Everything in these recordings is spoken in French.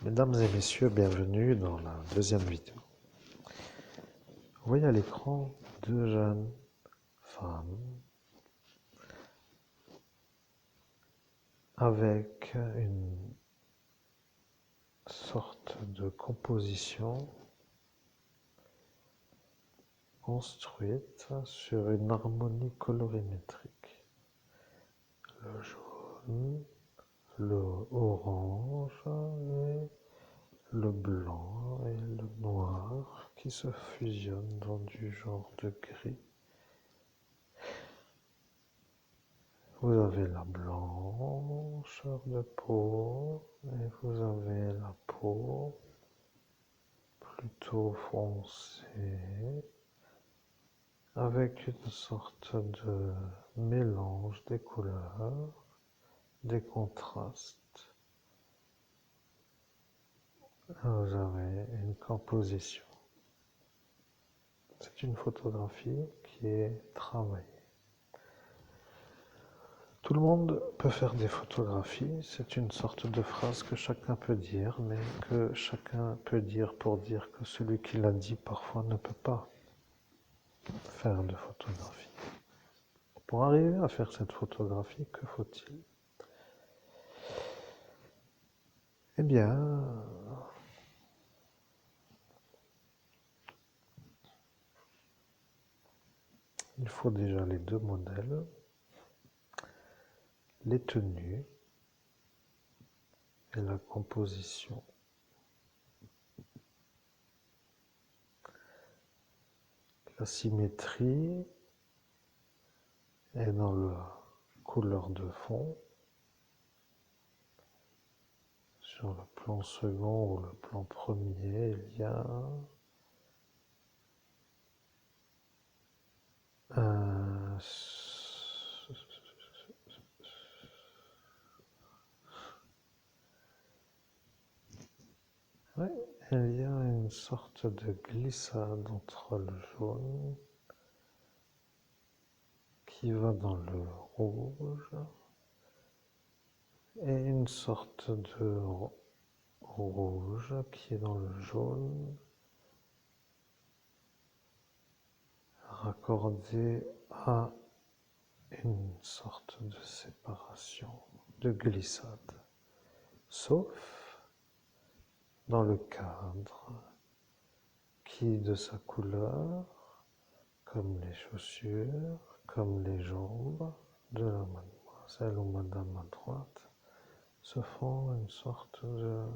Mesdames et messieurs, bienvenue dans la deuxième vidéo. Vous voyez à l'écran deux jeunes femmes avec une sorte de composition construite sur une harmonie colorimétrique. Le jaune, le orange et le blanc et le noir qui se fusionnent dans du genre de gris. Vous avez la blancheur de peau et vous avez la peau plutôt foncée avec une sorte de mélange des couleurs, des contrastes. Vous avez une composition. C'est une photographie qui est travaillée. Tout le monde peut faire des photographies, c'est une sorte de phrase que chacun peut dire, mais que chacun peut dire pour dire que celui qui l'a dit parfois ne peut pas faire de photographie. Pour arriver à faire cette photographie, que faut-il? Eh bien, il faut déjà les deux modèles, les tenues et la composition. La symétrie est dans la couleur de fond. Sur le plan second ou le plan premier, il y a un... Ouais, il y a une sorte de glissade entre le jaune qui va dans le rouge et une sorte de rouge qui est dans le jaune, raccordé à une sorte de séparation, de glissade, sauf dans le cadre qui, de sa couleur, comme les chaussures, comme les jambes de la mademoiselle ou madame à droite, se font une sorte de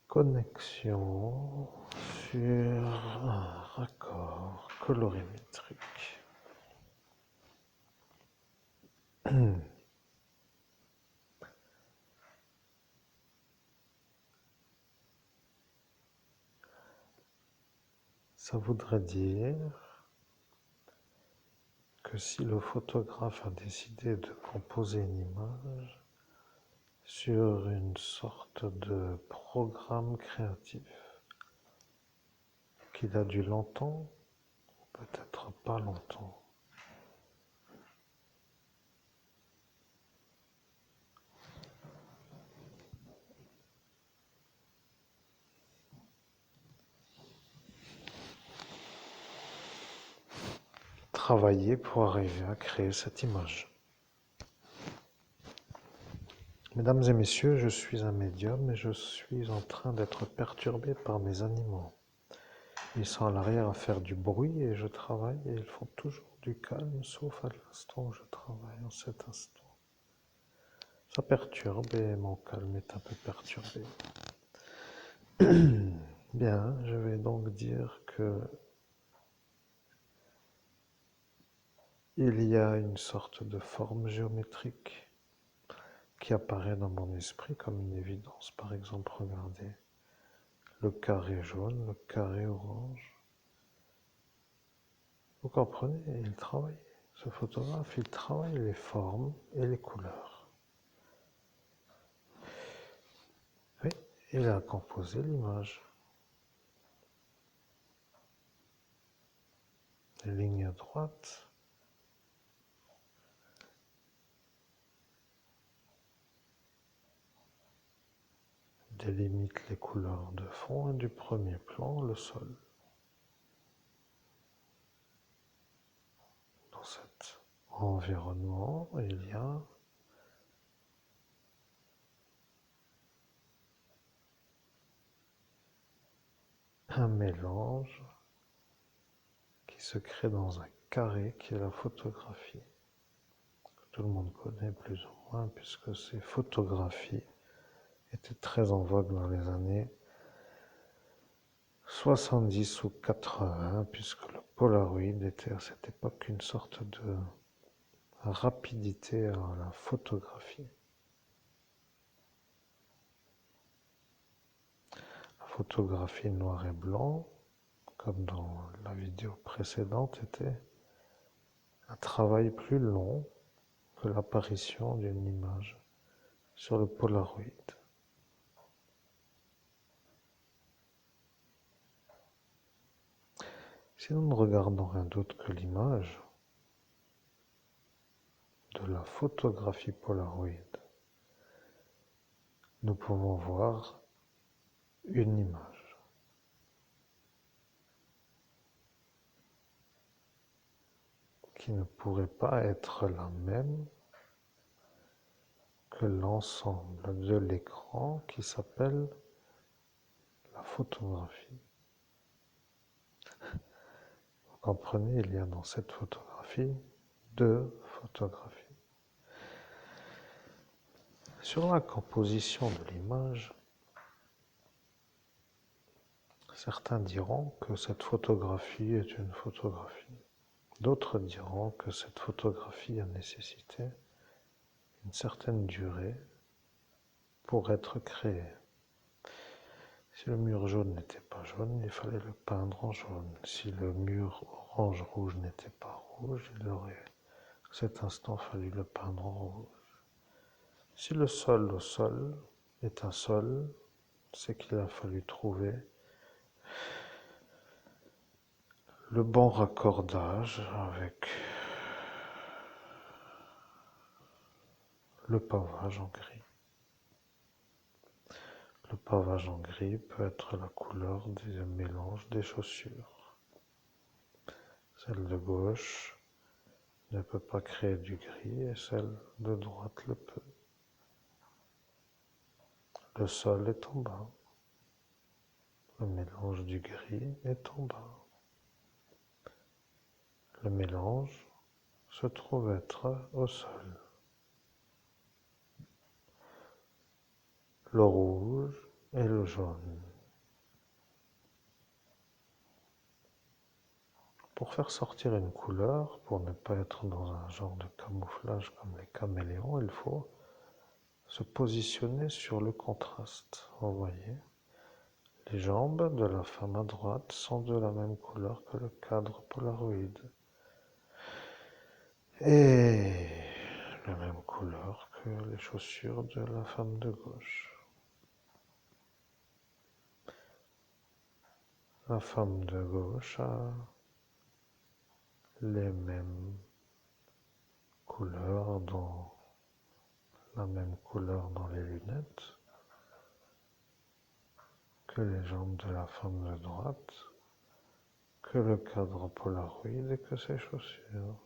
connexion sur un raccord colorimétrique. Ça voudrait dire que si le photographe a décidé de composer une image sur une sorte de programme créatif qu'il a dû longtemps, peut-être pas longtemps, travailler pour arriver à créer cette image. Mesdames et messieurs, je suis un médium et je suis en train d'être perturbé par mes animaux. Ils sont à l'arrière à faire du bruit et je travaille et ils font toujours du calme, sauf à l'instant où je travaille, en cet instant. Ça perturbe et mon calme est un peu perturbé. Bien, je vais donc dire que il y a une sorte de forme géométrique qui apparaît dans mon esprit comme une évidence. Par exemple, regardez le carré jaune, le carré orange. Vous comprenez, il travaille. Ce photographe, il travaille les formes et les couleurs. Oui, il a composé l'image. Les lignes droites, délimite les couleurs de fond et du premier plan, le sol. Dans cet environnement, il y a un mélange qui se crée dans un carré qui est la photographie. Tout le monde connaît plus ou moins puisque ces photographies étaient très en vogue dans les années 70 ou 80, puisque le Polaroid était à cette époque une sorte de rapidité à la photographie. La photographie noir et blanc, comme dans la vidéo précédente, était un travail plus long que l'apparition d'une image sur le Polaroid. Si nous ne regardons rien d'autre que l'image de la photographie Polaroid, nous pouvons voir une image. Qui ne pourrait pas être la même que l'ensemble de l'écran qui s'appelle la photographie. Vous comprenez, il y a dans cette photographie deux photographies. Sur la composition de l'image, certains diront que cette photographie est une photographie. D'autres diront que cette photographie a nécessité une certaine durée pour être créée. Si le mur jaune n'était pas jaune, il fallait le peindre en jaune. Si le mur orange-rouge n'était pas rouge, il aurait à cet instant fallu le peindre en rouge. Si le sol au sol est un sol, c'est qu'il a fallu trouver le bon raccordage avec le pavage en gris. Le pavage en gris peut être la couleur des mélanges des chaussures. Celle de gauche ne peut pas créer du gris et celle de droite le peut. Le sol est en bas. Le mélange du gris est en bas. Le mélange se trouve être au sol. Le rouge et le jaune. Pour faire sortir une couleur, pour ne pas être dans un genre de camouflage comme les caméléons, il faut se positionner sur le contraste. Vous voyez, les jambes de la femme à droite sont de la même couleur que le cadre Polaroid. Et la même couleur que les chaussures de la femme de gauche. La femme de gauche a les mêmes couleurs dans la même couleur dans les lunettes que les jambes de la femme de droite, que le cadre Polaroid et que ses chaussures.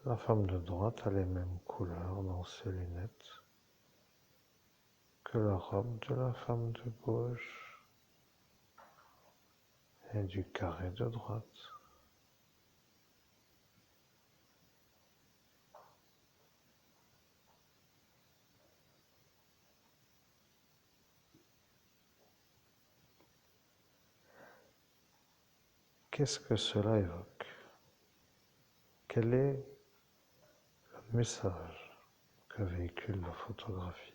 La femme de droite a les mêmes couleurs dans ses lunettes que la robe de la femme de gauche et du carré de droite. Qu'est-ce que cela évoque? Quel est le message que véhicule la photographie?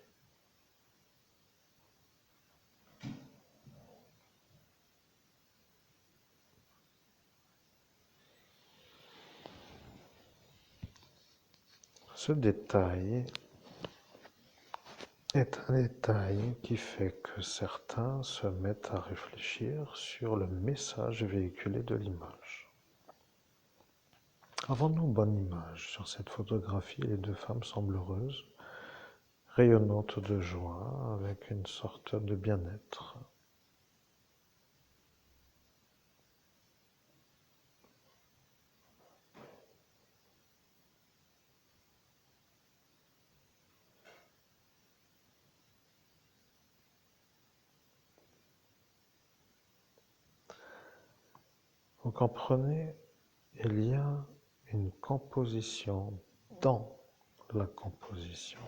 Ce détail est un détail qui fait que certains se mettent à réfléchir sur le message véhiculé de l'image. Avons-nous bonne image? Sur cette photographie, les deux femmes semblent heureuses, rayonnante de joie, avec une sorte de bien-être. Vous comprenez, il y a une composition dans la composition.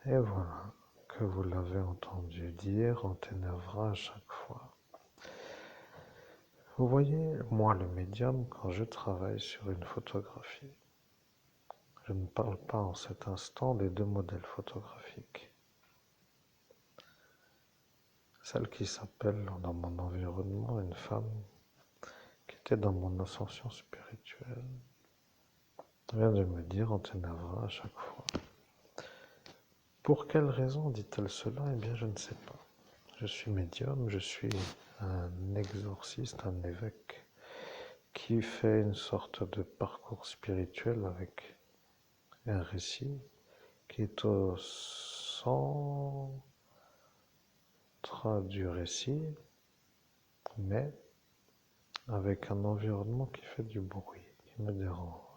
Et voilà, que vous l'avez entendu dire, on t'énervera à chaque fois. Vous voyez, moi le médium, quand je travaille sur une photographie, je ne parle pas en cet instant des deux modèles photographiques. Celle qui s'appelle dans mon environnement une femme qui était dans mon ascension spirituelle vient de me dire on t'énervera à chaque fois. Pour quelle raison dit-elle cela? Eh bien, je ne sais pas. Je suis médium, je suis un exorciste, un évêque qui fait une sorte de parcours spirituel avec un récit qui est au centre du récit, mais avec un environnement qui fait du bruit, qui me dérange.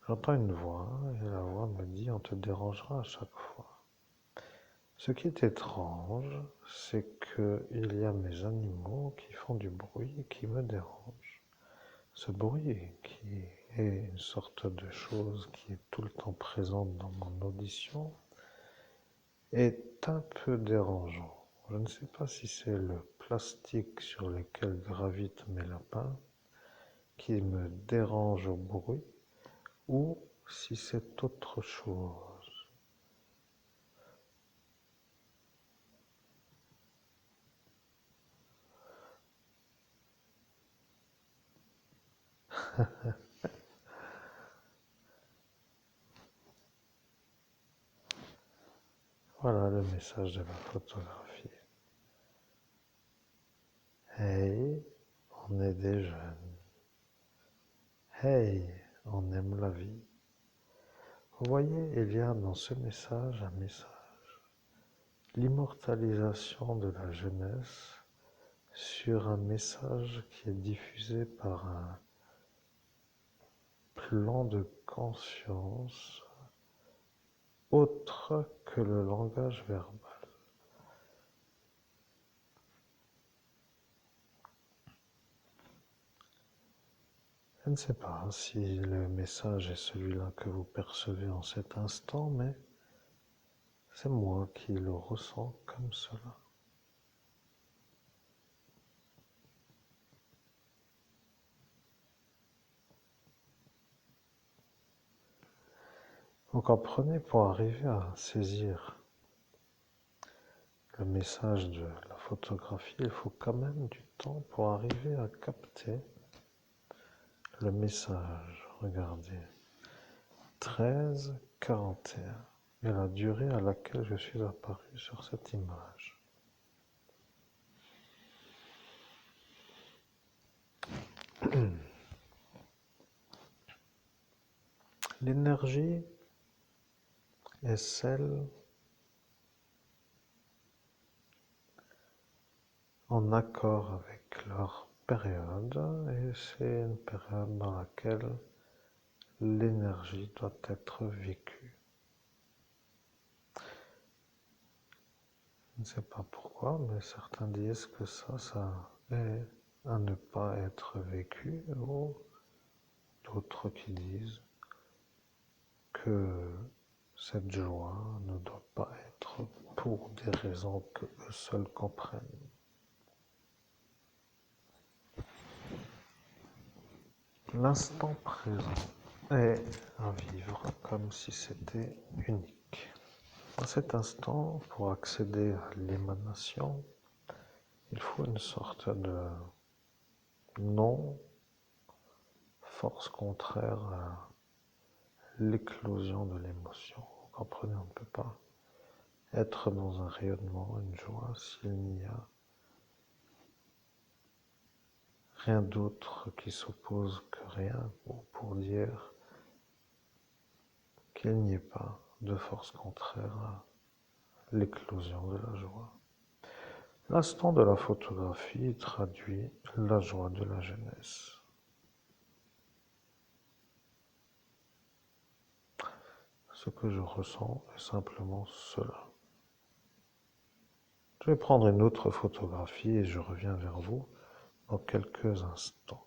J'entends une voix et la voix me dit on te dérangera à chaque fois. Ce qui est étrange, c'est qu'il y a mes animaux qui font du bruit et qui me dérangent. Ce bruit qui est une sorte de chose qui est tout le temps présente dans mon audition est un peu dérangeant. Je ne sais pas si c'est le plastique sur lequel gravitent mes lapins qui me dérange au bruit ou si c'est autre chose. Voilà le message de la photographie. Hey, on est des jeunes. Hey, on aime la vie. Vous voyez, il y a dans ce message un message. L'immortalisation de la jeunesse sur un message qui est diffusé par un plan de conscience autre que le langage verbal. Je ne sais pas si le message est celui-là que vous percevez en cet instant, mais c'est moi qui le ressens comme cela. Vous comprenez, pour arriver à saisir le message de la photographie, il faut quand même du temps pour arriver à capter le message. Regardez, 13h41 est la durée à laquelle je suis apparu sur cette image. L'énergie est celle en accord avec leur période et c'est une période dans laquelle l'énergie doit être vécue. Je ne sais pas pourquoi, mais certains disent que ça est à ne pas être vécu, ou d'autres qui disent que cette joie ne doit pas être pour des raisons que eux seuls comprennent. L'instant présent est à vivre comme si c'était unique. À cet instant, pour accéder à l'émanation, il faut une sorte de non-force contraire à l'éclosion de l'émotion. Vous comprenez, on ne peut pas être dans un rayonnement, une joie, s'il n'y a rien d'autre qui s'oppose que rien pour dire qu'il n'y ait pas de force contraire à l'éclosion de la joie. L'instant de la photographie traduit la joie de la jeunesse. Ce que je ressens est simplement cela. Je vais prendre une autre photographie et je reviens vers vous dans quelques instants.